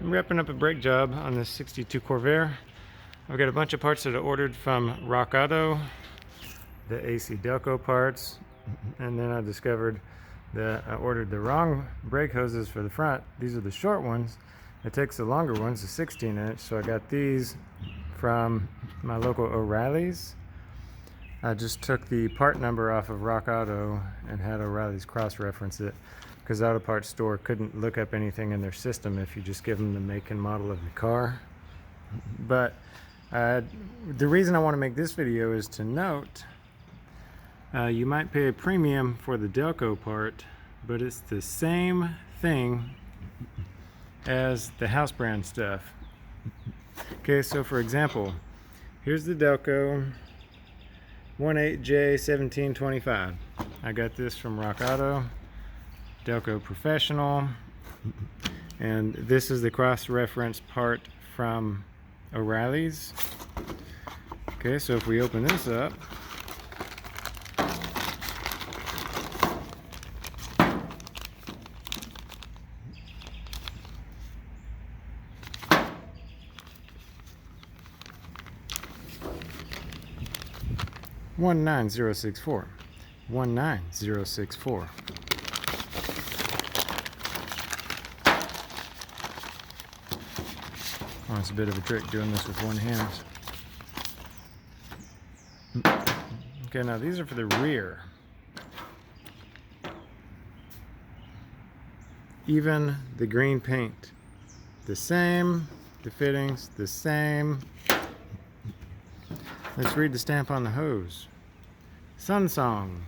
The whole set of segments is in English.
I'm wrapping up a brake job on this 62 Corvair. I've got a bunch of parts that I ordered from RockAuto, the AC Delco parts, and then I discovered that I ordered the wrong brake hoses for the front. These are the short ones. It takes the longer ones, the 16 inch, so I got these from my local O'Reilly's. I just took the part number off of RockAuto and had O'Reilly's cross-reference it, because the auto parts store couldn't look up anything in their system if you just give them the make and model of the car. But the reason I want to make this video is to note you might pay a premium for the Delco part, but it's the same thing as the house brand stuff. Okay, so for example, here's the Delco 18J1725. I got this from RockAuto, Delco Professional, and this is the cross-reference part from O'Reilly's. Okay, so if we open this up, $19064. Oh, it's a bit of a trick doing this with one hand. Okay, now these are for the rear. Even the green paint, the same, the fittings, the same. Let's read the stamp on the hose. Sunsong,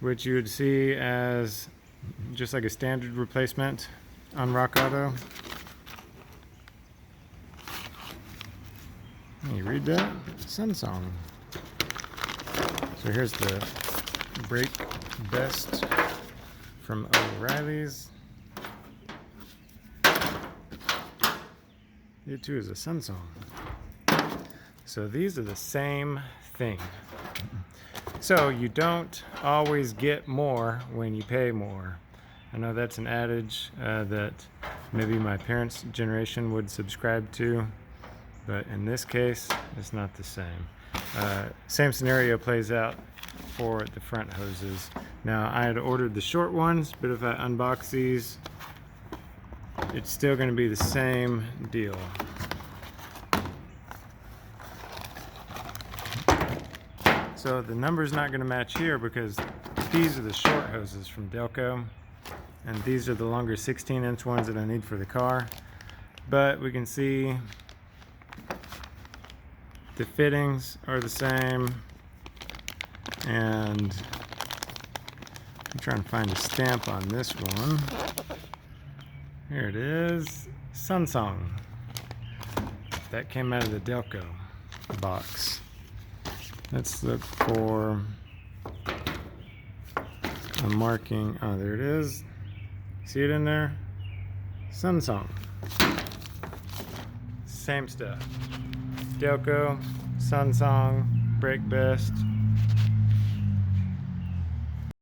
which you would see as just like a standard replacement on RockAuto. You read that? Sunsong. So here's the Brake Best from O'Reilly's. It too is a Sunsong. So these are the same thing. So you don't always get more when you pay more. I know that's an adage that maybe my parents' generation would subscribe to, but in this case, it's not the same. Same scenario plays out for the front hoses. Now, I had ordered the short ones, but if I unbox these, it's still going to be the same deal. So the number's not going to match here because these are the short hoses from Delco, and these are the longer 16-inch ones that I need for the car. But we can see the fittings are the same, and I'm trying to find a stamp on this one. Here it is, Sunsong. That came out of the Delco box. Let's look for a marking. Oh, there it is. See it in there? Sunsong. Same stuff. Delco, Sunsong, Brake Best.